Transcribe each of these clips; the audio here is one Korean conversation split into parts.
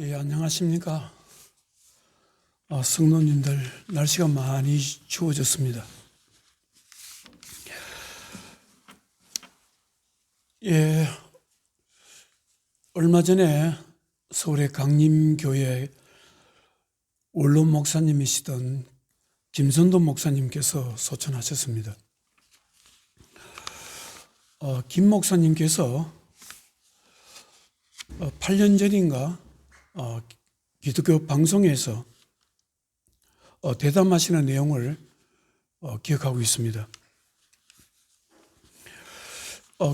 예, 안녕하십니까. 성도님들, 날씨가 많이 추워졌습니다. 예, 얼마 전에 서울의 강림교회 원로 목사님이시던 김선도 목사님께서 소천하셨습니다. 김 목사님께서 8년 전인가 기독교 방송에서 대담하시는 내용을 기억하고 있습니다.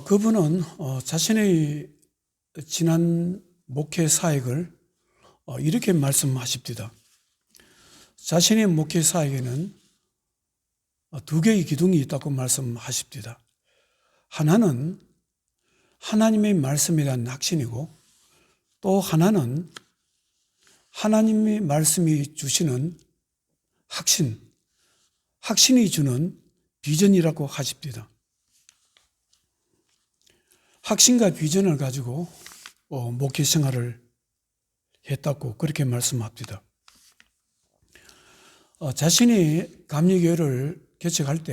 그분은 자신의 지난 목회 사역을 이렇게 말씀하십니다. 자신의 목회 사역에는 두 개의 기둥이 있다고 말씀하십니다. 하나는 하나님의 말씀에 대한 확신이고, 또 하나는 하나님의 말씀이 주시는 확신이 주는 비전이라고 하십니다. 확신과 비전을 가지고 목회 생활을 했다고 그렇게 말씀합니다. 자신이 강림교회를 개척할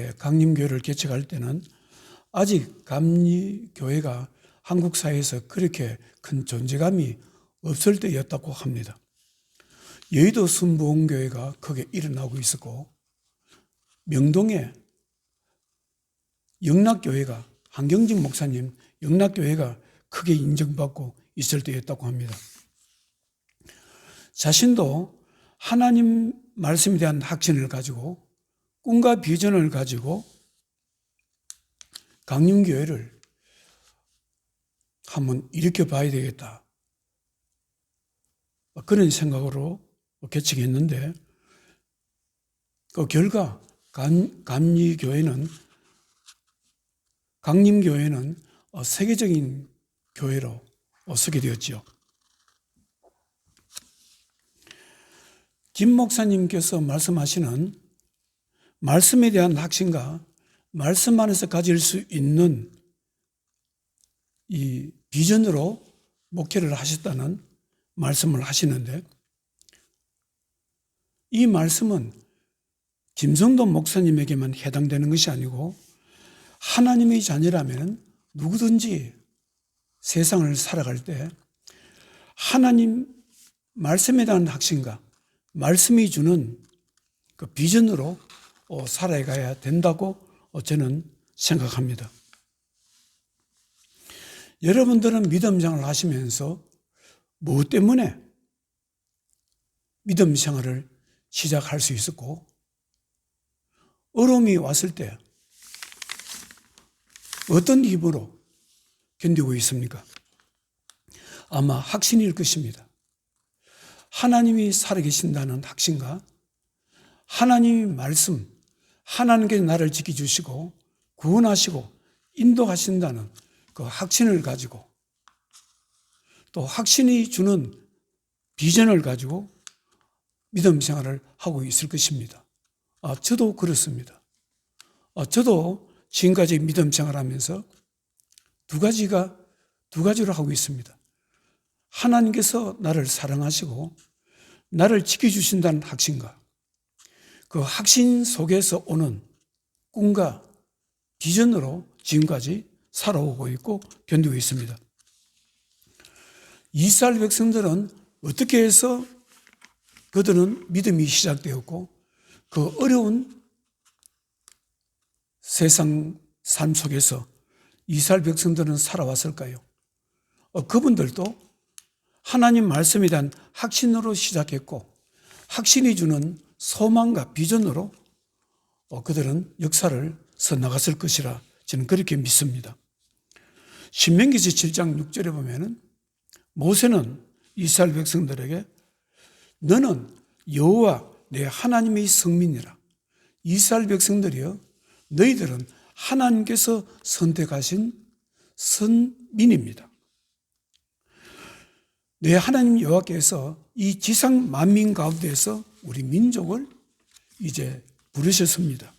때는 아직 감리교회가 한국 사회에서 그렇게 큰 존재감이 없을 때였다고 합니다. 여의도 순복음교회가 크게 일어나고 있었고, 명동에 영락교회가, 한경직 목사님 영락교회가 크게 인정받고 있을 때였다고 합니다. 자신도 하나님 말씀에 대한 확신을 가지고 꿈과 비전을 가지고 강림교회를 한번 일으켜 봐야 되겠다, 그런 생각으로 개척했는데, 그 결과 강림교회는 세계적인 교회로 서게 되었죠. 김 목사님께서 말씀하시는 말씀에 대한 확신과 말씀 안에서 가질 수 있는 이 비전으로 목회를 하셨다는 말씀을 하시는데, 이 말씀은 김성도 목사님에게만 해당되는 것이 아니고 하나님의 자녀라면 누구든지 세상을 살아갈 때 하나님 말씀에 대한 확신과 말씀이 주는 그 비전으로 살아가야 된다고 저는 생각합니다. 여러분들은 믿음 생활을 하시면서 무엇 때문에 믿음 생활을 시작할 수 있었고, 어려움이 왔을 때 어떤 힘으로 견디고 있습니까? 아마 확신일 것입니다. 하나님이 살아계신다는 확신과 하나님의 말씀, 하나님께서 나를 지켜주시고 구원하시고 인도하신다는 그 확신을 가지고, 또 확신이 주는 비전을 가지고 믿음 생활을 하고 있을 것입니다. 저도 그렇습니다. 저도 지금까지 믿음 생활하면서 두 가지로 하고 있습니다. 하나님께서 나를 사랑하시고 나를 지켜주신다는 확신과 그 확신 속에서 오는 꿈과 비전으로 지금까지 살아오고 있고 견디고 있습니다. 이스라엘 백성들은 어떻게 해서 그들은 믿음이 시작되었고 그 어려운 세상 삶 속에서 이스라엘 백성들은 살아왔을까요? 그분들도 하나님 말씀에 대한 확신으로 시작했고, 확신이 주는 소망과 비전으로 그들은 역사를 써나갔을 것이라 저는 그렇게 믿습니다. 신명기서 7장 6절에 보면은 모세는 이스라엘 백성들에게 너는 여호와 내 하나님의 성민이라. 이스라엘 백성들이여, 너희들은 하나님께서 선택하신 선민입니다. 내 하나님 여호와께서 이 지상 만민 가운데에서 우리 민족을 이제 부르셨습니다.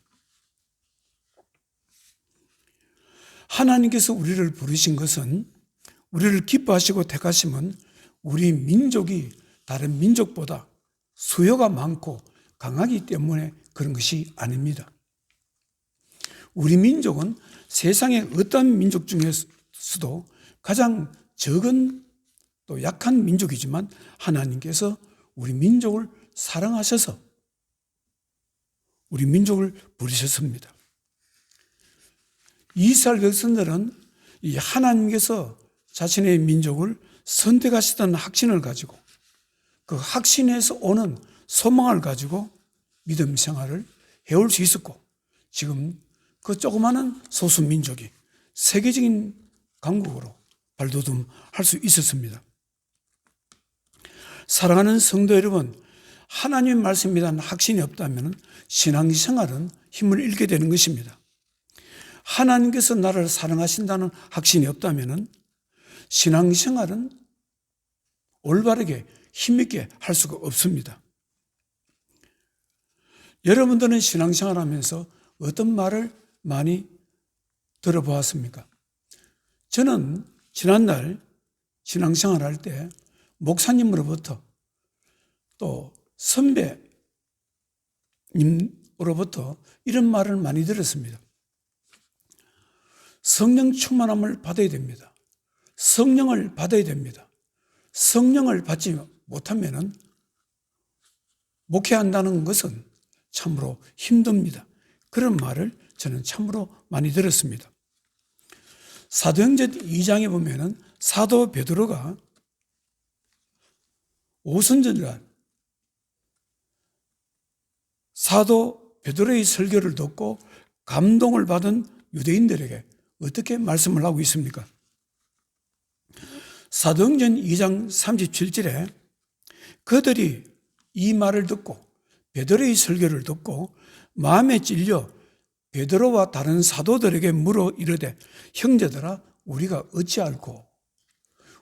하나님께서 우리를 부르신 것은, 우리를 기뻐하시고 택하심은 우리 민족이 다른 민족보다 수요가 많고 강하기 때문에 그런 것이 아닙니다. 우리 민족은 세상의 어떤 민족 중에서도 가장 적은 또 약한 민족이지만 하나님께서 우리 민족을 사랑하셔서 우리 민족을 부르셨습니다. 이스라엘 백성들은 이 하나님께서 자신의 민족을 선택하시다는 확신을 가지고 그 확신에서 오는 소망을 가지고 믿음 생활을 해올 수 있었고, 지금 그 조그마한 소수 민족이 세계적인 강국으로 발돋움할 수 있었습니다. 사랑하는 성도 여러분, 하나님의 말씀에 대한 확신이 없다면 신앙생활은 힘을 잃게 되는 것입니다. 하나님께서 나를 사랑하신다는 확신이 없다면 신앙생활은 올바르게 힘있게 할 수가 없습니다. 여러분들은 신앙생활 하면서 어떤 말을 많이 들어보았습니까? 저는 지난날 신앙생활 할 때 목사님으로부터 또 선배님으로부터 이런 말을 많이 들었습니다. 성령 충만함을 받아야 됩니다. 성령을 받아야 됩니다. 성령을 받지 못하면 목회한다는 것은 참으로 힘듭니다. 그런 말을 저는 참으로 많이 들었습니다. 사도행전 2장에 보면은 사도 베드로가 오순절날 사도 베드로의 설교를 듣고 감동을 받은 유대인들에게 어떻게 말씀을 하고 있습니까? 사도행전 2장 37절에 그들이 이 말을 듣고 베드로의 설교를 듣고 마음에 찔려 베드로와 다른 사도들에게 물어 이르되 형제들아 우리가 어찌할꼬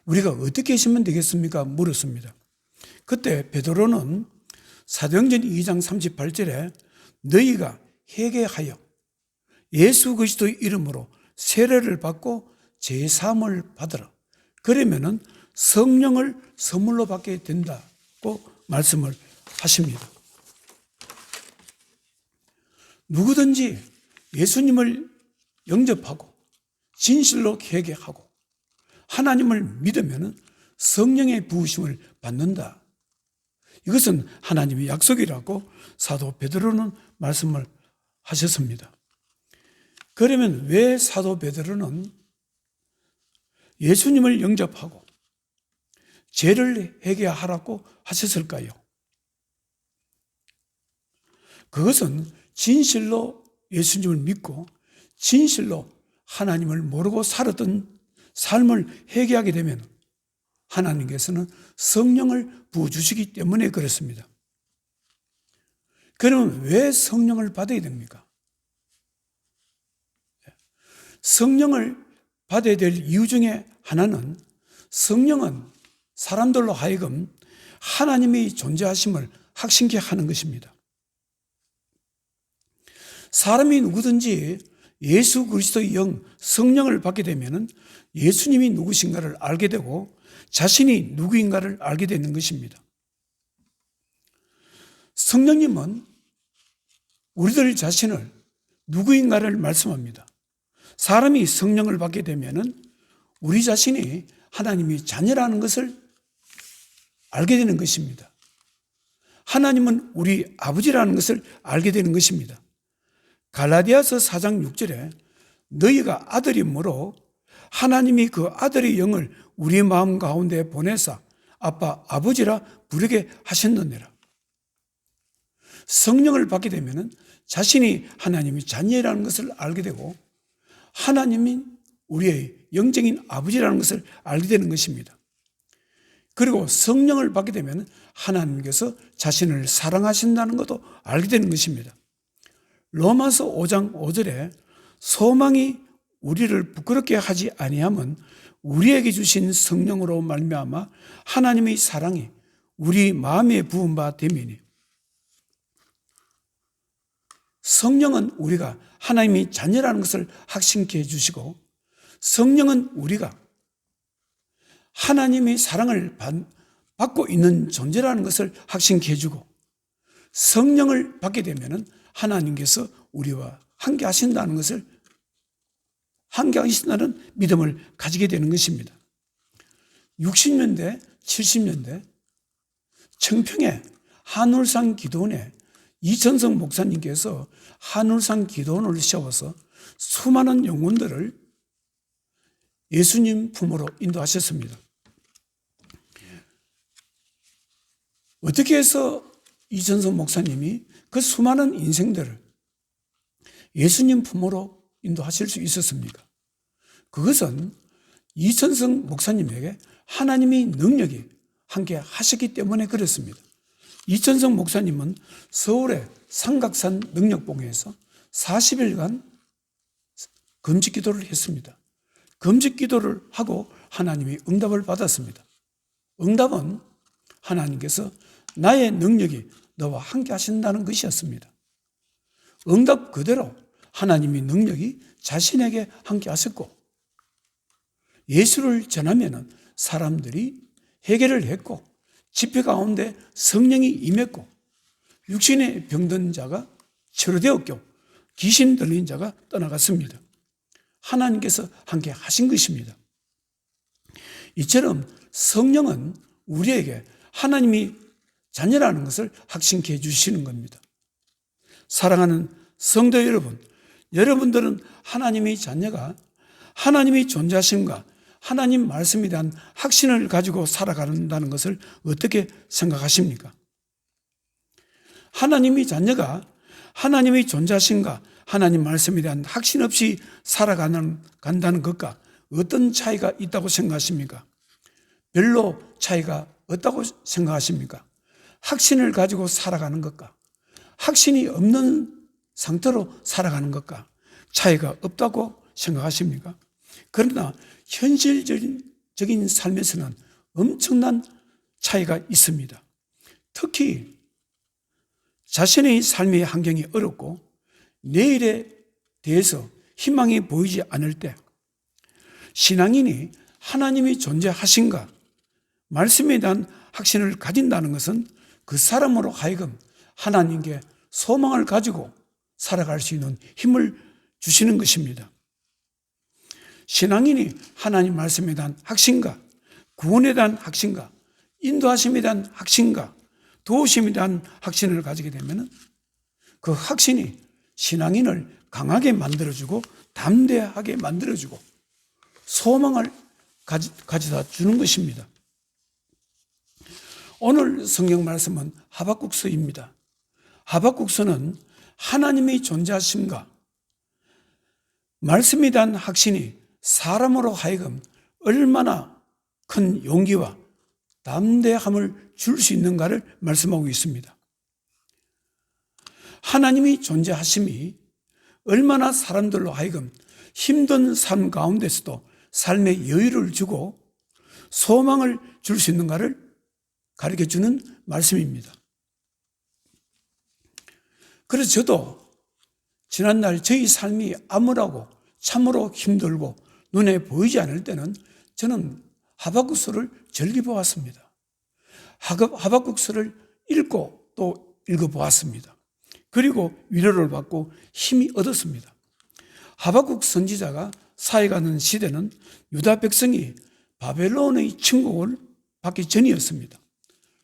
우리가 어떻게 하시면 되겠습니까? 물었습니다. 그때 베드로는 사도행전 2장 38절에 너희가 회개하여 예수 그리스도의 이름으로 세례를 받고 제사함을 받으라. 그러면은 성령을 선물로 받게 된다고 말씀을 하십니다. 누구든지 예수님을 영접하고 진실로 회개하고 하나님을 믿으면 성령의 부으심을 받는다. 이것은 하나님의 약속이라고 사도 베드로는 말씀을 하셨습니다. 그러면 왜 사도 베드로는 예수님을 영접하고 죄를 회개하라고 하셨을까요? 그것은 진실로 예수님을 믿고 진실로 하나님을 모르고 살았던 삶을 회개하게 되면 하나님께서는 성령을 부어주시기 때문에 그렇습니다. 그러면 왜 성령을 받아야 됩니까? 성령을 받아야 될 이유 중에 하나는 성령은 사람들로 하여금 하나님의 존재하심을 확신케 하는 것입니다. 사람이 누구든지 예수 그리스도의 영 성령을 받게 되면 예수님이 누구신가를 알게 되고 자신이 누구인가를 알게 되는 것입니다. 성령님은 우리들 자신을 누구인가를 말씀합니다. 사람이 성령을 받게 되면 우리 자신이 하나님의 자녀라는 것을 알게 되는 것입니다. 하나님은 우리 아버지라는 것을 알게 되는 것입니다. 갈라디아서 4장 6절에 너희가 아들이므로 하나님이 그 아들의 영을 우리 마음 가운데 보내사 아빠 아버지라 부르게 하셨느니라. 성령을 받게 되면 자신이 하나님의 자녀라는 것을 알게 되고 하나님이 우리의 영적인 아버지라는 것을 알게 되는 것입니다. 그리고 성령을 받게 되면 하나님께서 자신을 사랑하신다는 것도 알게 되는 것입니다. 로마서 5장 5절에 소망이 우리를 부끄럽게 하지 아니함은 우리에게 주신 성령으로 말미암아 하나님의 사랑이 우리 마음에 부은 바 됨이니. 성령은 우리가 하나님의 자녀라는 것을 확신케 해주시고 성령은 우리가 하나님의 사랑을 받고 있는 존재라는 것을 확신케 해주고, 성령을 받게 되면 하나님께서 우리와 함께 하신다는 것을, 함께 하신다는 믿음을 가지게 되는 것입니다. 60년대, 70년대 청평에 한울산 기도원에 이천성 목사님께서 한울산 기도원을 세워서 수많은 영혼들을 예수님 품으로 인도하셨습니다. 어떻게 해서 이천성 목사님이 그 수많은 인생들을 예수님 품으로 인도하실 수 있었습니까? 그것은 이천성 목사님에게 하나님의 능력이 함께 하셨기 때문에 그렇습니다. 이천성 목사님은 서울의 삼각산 능력봉에서 40일간 금식 기도를 했습니다. 금식 기도를 하고 하나님이 응답을 받았습니다. 응답은 하나님께서 나의 능력이 너와 함께 하신다는 것이었습니다. 응답 그대로 하나님의 능력이 자신에게 함께 하셨고, 예수를 전하면 사람들이 회개를 했고, 집회 가운데 성령이 임했고, 육신의 병든 자가 치료되었고, 귀신 들린 자가 떠나갔습니다. 하나님께서 함께 하신 것입니다. 이처럼 성령은 우리에게 하나님이 자녀라는 것을 확신케 해주시는 겁니다. 사랑하는 성도 여러분, 여러분들은 하나님의 자녀가 하나님이 존재하심과 하나님 말씀에 대한 확신을 가지고 살아간다는 것을 어떻게 생각하십니까? 하나님의 자녀가 하나님의 존재하심과 하나님 말씀에 대한 확신 없이 살아간다는 것과 어떤 차이가 있다고 생각하십니까? 별로 차이가 없다고 생각하십니까? 확신을 가지고 살아가는 것과 확신이 없는 상태로 살아가는 것과 차이가 없다고 생각하십니까? 그러나 현실적인 삶에서는 엄청난 차이가 있습니다. 특히 자신의 삶의 환경이 어렵고 내일에 대해서 희망이 보이지 않을 때, 신앙인이 하나님이 존재하신가 말씀에 대한 확신을 가진다는 것은 그 사람으로 하여금 하나님께 소망을 가지고 살아갈 수 있는 힘을 주시는 것입니다. 신앙인이 하나님 말씀에 대한 확신과 구원에 대한 확신과 인도하심에 대한 확신과 도우심에 대한 확신을 가지게 되면 그 확신이 신앙인을 강하게 만들어주고 담대하게 만들어주고 소망을 가져다 주는 것입니다. 오늘 성경 말씀은 하박국서입니다. 하박국서는 하나님의 존재하심과 말씀에 대한 확신이 사람으로 하여금 얼마나 큰 용기와 담대함을 줄 수 있는가를 말씀하고 있습니다. 하나님이 존재하심이 얼마나 사람들로 하여금 힘든 삶 가운데서도 삶의 여유를 주고 소망을 줄 수 있는가를 가르쳐주는 말씀입니다. 그래서 저도 지난날 저희 삶이 암울하고 참으로 힘들고 눈에 보이지 않을 때는 저는 하박국서를 즐겨보았습니다. 하박국서를 읽고 또 읽어보았습니다. 그리고 위로를 받고 힘이 얻었습니다. 하박국 선지자가 사역하는 시대는 유다 백성이 바벨론의 침공을 받기 전이었습니다.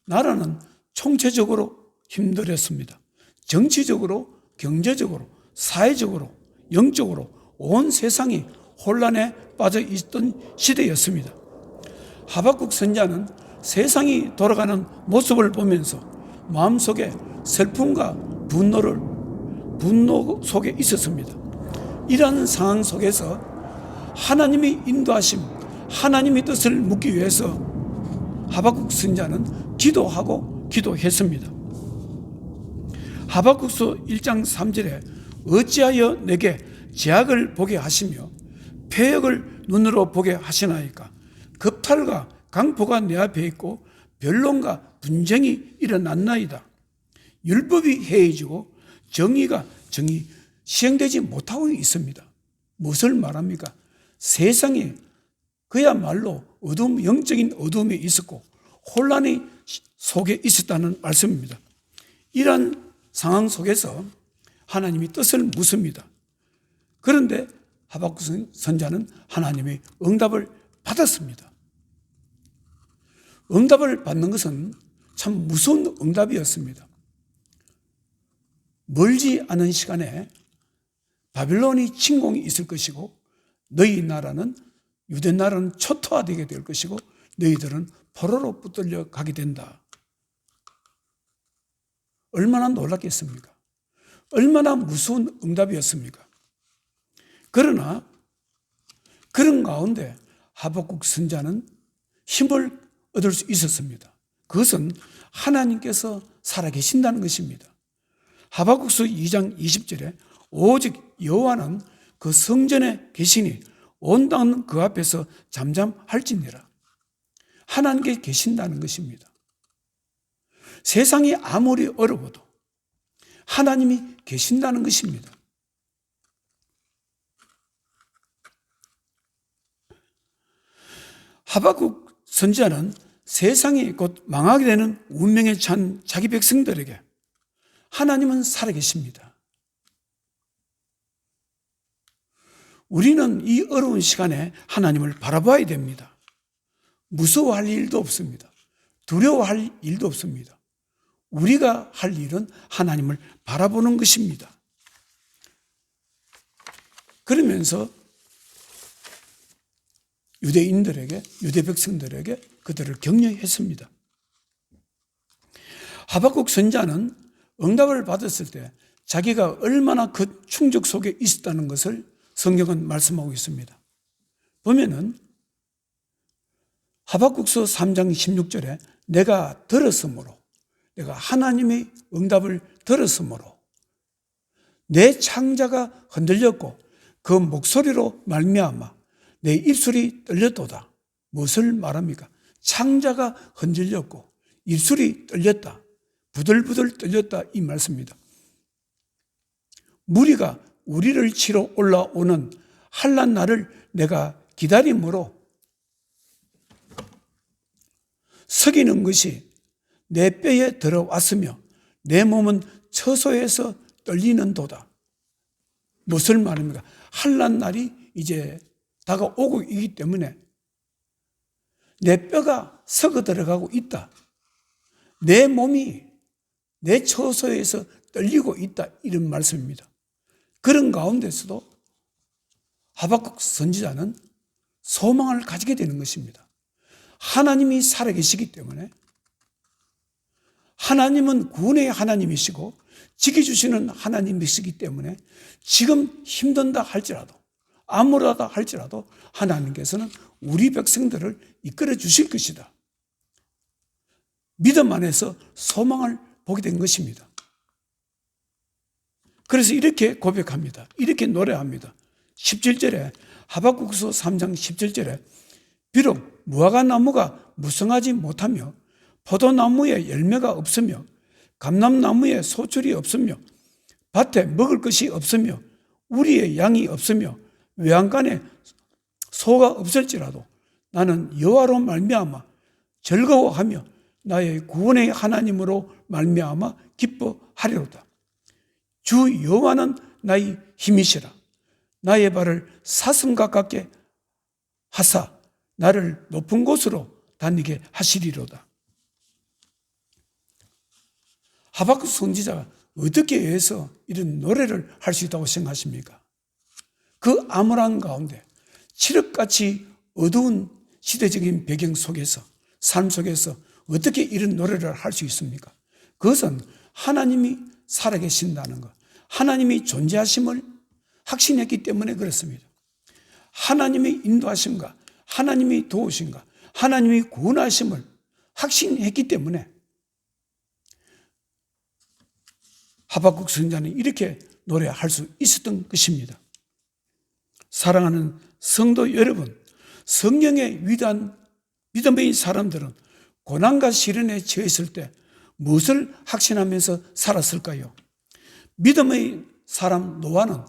나라는 총체적으로 힘들었습니다. 정치적으로, 경제적으로, 사회적으로, 영적으로 온 세상이 혼란에 빠져 있던 시대였습니다. 하박국 선지자는 세상이 돌아가는 모습을 보면서 마음속에 슬픔과 분노 속에 있었습니다. 이러한 상황 속에서 하나님의 인도하심, 하나님의 뜻을 묻기 위해서 하박국 선지자는 기도하고 기도했습니다. 하박국서 1장 3절에 어찌하여 내게 죄악을 보게 하시며 패역을 눈으로 보게 하시나이까? 겁탈과 강포가 내 앞에 있고 변론과 분쟁이 일어났나이다. 율법이 해이지고 정의가 시행되지 못하고 있습니다. 무엇을 말합니까? 세상에 그야말로 영적인 어둠이 있었고 혼란이 속에 있었다는 말씀입니다. 이러한 상황 속에서 하나님이 뜻을 묻습니다. 그런데 하박국 선지자는 하나님의 응답을 받았습니다. 응답을 받는 것은 참 무서운 응답이었습니다. 멀지 않은 시간에 바빌론이 침공이 있을 것이고 너희 나라는 유대 나라는 초토화되게 될 것이고 너희들은 포로로 붙들려 가게 된다. 얼마나 놀랐겠습니까? 얼마나 무서운 응답이었습니까? 그러나 그런 가운데 하박국 선지자는 힘을 얻을 수 있었습니다. 그것은 하나님께서 살아계신다는 것입니다. 하박국서 2장 20절에 오직 여호와는 그 성전에 계시니 온 땅은 그 앞에서 잠잠할지니라. 하나님께 계신다는 것입니다. 세상이 아무리 어려워도 하나님이 계신다는 것입니다. 하박국 선지자는 세상이 곧 망하게 되는 운명에 처한 자기 백성들에게 하나님은 살아계십니다. 우리는 이 어려운 시간에 하나님을 바라봐야 됩니다. 무서워할 일도 없습니다. 두려워할 일도 없습니다. 우리가 할 일은 하나님을 바라보는 것입니다. 그러면서 유대인들에게, 유대 백성들에게 그들을 격려했습니다. 하박국 선지자는 응답을 받았을 때 자기가 얼마나 그 충격 속에 있었다는 것을 성경은 말씀하고 있습니다. 보면은 하박국서 3장 16절에 내가 들었으므로, 내가 하나님의 응답을 들었으므로 내 창자가 흔들렸고 그 목소리로 말미암아 내 입술이 떨렸도다. 무엇을 말합니까? 창자가 흔들렸고 입술이 떨렸다. 부들부들 떨렸다, 이 말씀입니다. 무리가 우리를 치러 올라오는 환난 날을 내가 기다림으로 석이는 것이 내 뼈에 들어왔으며 내 몸은 처소에서 떨리는 도다. 무엇을 말합니까? 환난 날이 이제 다가오고 있기 때문에 내 뼈가 썩어 들어가고 있다. 내 몸이 내 처소에서 떨리고 있다, 이런 말씀입니다. 그런 가운데서도 하박국 선지자는 소망을 가지게 되는 것입니다. 하나님이 살아계시기 때문에, 하나님은 구원의 하나님이시고 지켜주시는 하나님이시기 때문에 지금 힘든다 할지라도, 암울하다 할지라도 하나님께서는 우리 백성들을 이끌어 주실 것이다. 믿음 안에서 소망을 보게 된 것입니다. 그래서 이렇게 고백합니다. 이렇게 노래합니다. 17절에, 하박국서 3장 17절에 비록 무화과나무가 무성하지 못하며 포도나무에 열매가 없으며 감람나무에 소출이 없으며 밭에 먹을 것이 없으며 우리의 양이 없으며 외양간에 소가 없을지라도 나는 여호와로 말미암아 즐거워하며 나의 구원의 하나님으로 말미암아 기뻐하리로다. 주 여호와는 나의 힘이시라. 나의 발을 사슴 가깝게 하사 나를 높은 곳으로 다니게 하시리로다. 하박국 선지자가 어떻게 해서 이런 노래를 할 수 있다고 생각하십니까? 그 암울한 가운데 칠흑같이 어두운 시대적인 배경 속에서, 삶 속에서 어떻게 이런 노래를 할 수 있습니까? 그것은 하나님이 살아계신다는 것, 하나님이 존재하심을 확신했기 때문에 그렇습니다. 하나님의 인도하심과 하나님의 도우심과 하나님의 구원하심을 확신했기 때문에 하박국 선지자는 이렇게 노래할 수 있었던 것입니다. 사랑하는 성도 여러분, 성령의 위대한 믿음의 사람들은 고난과 시련에 처했을 때 무엇을 확신하면서 살았을까요? 믿음의 사람 노아는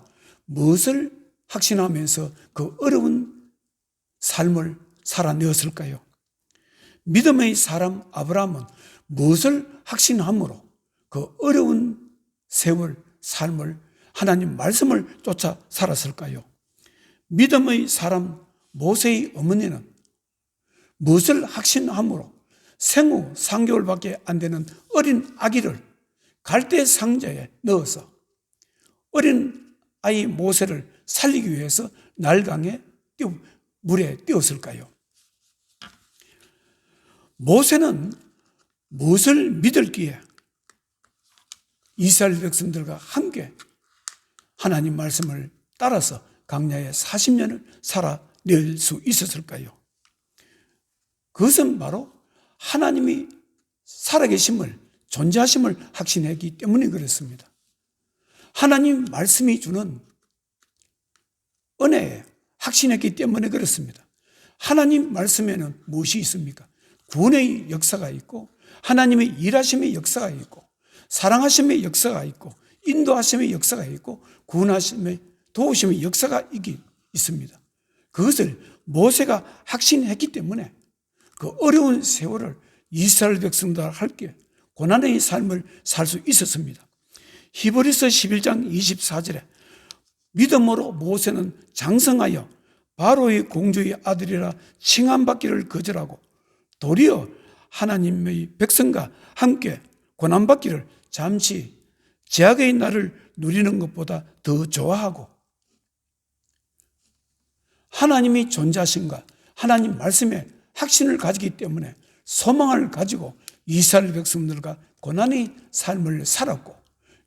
무엇을 확신하면서 그 어려운 삶을 살아내었을까요? 믿음의 사람 아브라함은 무엇을 확신함으로 그 어려운 세월 삶을 하나님 말씀을 쫓아 살았을까요? 믿음의 사람 모세의 어머니는 무엇을 확신함으로 생후 3개월밖에 안 되는 어린 아기를 갈대 상자에 넣어서 어린 아이 모세를 살리기 위해서 날강에 물에 띄웠을까요? 모세는 무엇을 믿을기에 이스라엘 백성들과 함께 하나님 말씀을 따라서 광야에 40년을 살아낼 수 있었을까요? 그것은 바로 하나님이 살아계심을, 존재하심을 확신했기 때문에 그렇습니다. 하나님 말씀이 주는 은혜에 확신했기 때문에 그렇습니다. 하나님 말씀에는 무엇이 있습니까? 구원의 역사가 있고, 하나님의 일하심의 역사가 있고, 사랑하심의 역사가 있고, 인도하심의 역사가 있고, 구원하심의 도우심의 역사가 있습니다. 그것을 모세가 확신했기 때문에 그 어려운 세월을 이스라엘 백성들과 함께 고난의 삶을 살 수 있었습니다. 히브리서 11장 24절에 믿음으로 모세는 장성하여 바로의 공주의 아들이라 칭함받기를 거절하고 도리어 하나님의 백성과 함께 고난받기를 잠시 제약의 날을 누리는 것보다 더 좋아하고 하나님이 존재하신가 하나님 말씀에 확신을 가지기 때문에 소망을 가지고 이스라엘 백성들과 고난의 삶을 살았고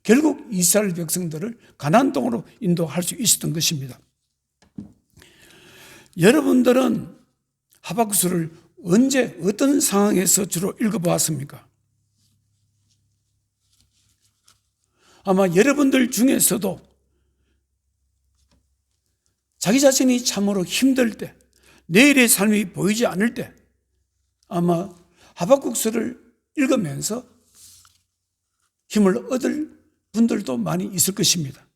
결국 이스라엘 백성들을 가나안 땅으로 인도할 수 있었던 것입니다. 여러분들은 하박국서를 언제 어떤 상황에서 주로 읽어보았습니까? 아마 여러분들 중에서도 자기 자신이 참으로 힘들 때, 내일의 삶이 보이지 않을 때 아마 하박국서를 읽으면서 힘을 얻을 분들도 많이 있을 것입니다.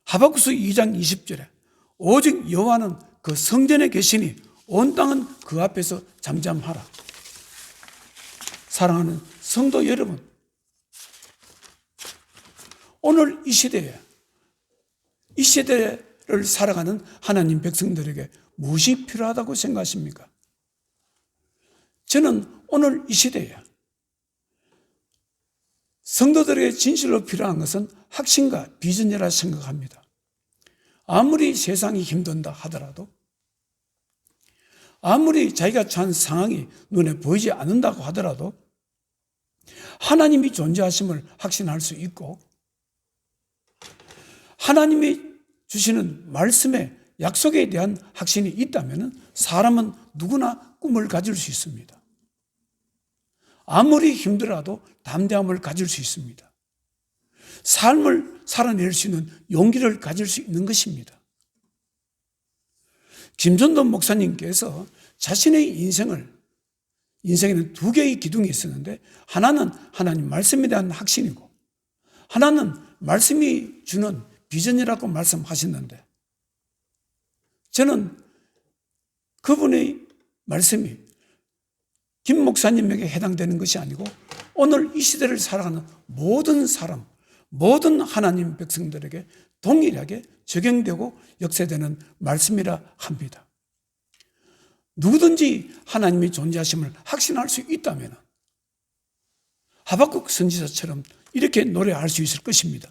하박국서 2장 20절에 오직 여호와는 그 성전에 계시니 온 땅은 그 앞에서 잠잠하라. 사랑하는 성도 여러분, 오늘 이 시대를 살아가는 하나님 백성들에게 무엇이 필요하다고 생각하십니까? 저는 오늘 이 시대에 성도들에게 진실로 필요한 것은 확신과 비전이라 생각합니다. 아무리 세상이 힘든다 하더라도, 아무리 자기가 처한 상황이 눈에 보이지 않는다고 하더라도 하나님이 존재하심을 확신할 수 있고 하나님이 주시는 말씀의 약속에 대한 확신이 있다면 사람은 누구나 꿈을 가질 수 있습니다. 아무리 힘들어도 담대함을 가질 수 있습니다. 삶을 살아낼 수 있는 용기를 가질 수 있는 것입니다. 김전도 목사님께서 자신의 인생에는 두 개의 기둥이 있었는데 하나는 하나님 말씀에 대한 확신이고 하나는 말씀이 주는 비전이라고 말씀하셨는데 저는 그분의 말씀이 김 목사님에게 해당되는 것이 아니고 오늘 이 시대를 살아가는 모든 사람, 모든 하나님 백성들에게 동일하게 적용되고 역사되는 말씀이라 합니다. 누구든지 하나님이 존재하심을 확신할 수 있다면 하박국 선지자처럼 이렇게 노래할 수 있을 것입니다.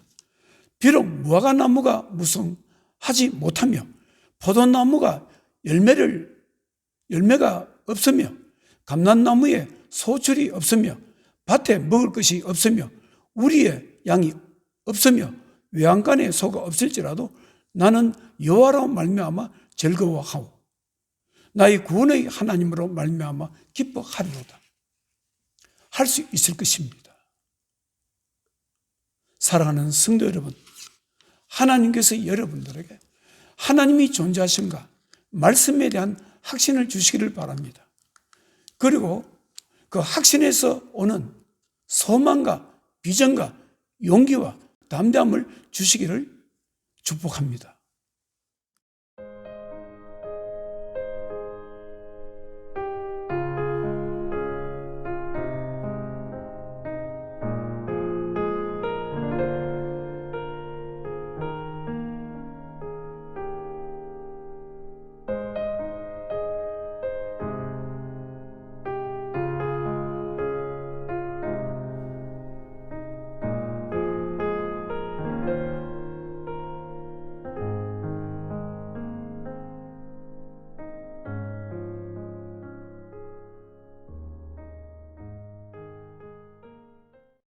비록 무화과나무가 무성하지 못하며 포도나무가 열매가 없으며 감람나무에 소출이 없으며 밭에 먹을 것이 없으며 우리의 양이 없으며 외양간에 소가 없을지라도 나는 여호와로 말미암아 즐거워하고 나의 구원의 하나님으로 말미암아 기뻐하리로다 할 수 있을 것입니다. 사랑하는 성도 여러분, 하나님께서 여러분들에게 하나님이 존재하신가 말씀에 대한 확신을 주시기를 바랍니다. 그리고 그 확신에서 오는 소망과 비전과 용기와 담대함을 주시기를 축복합니다.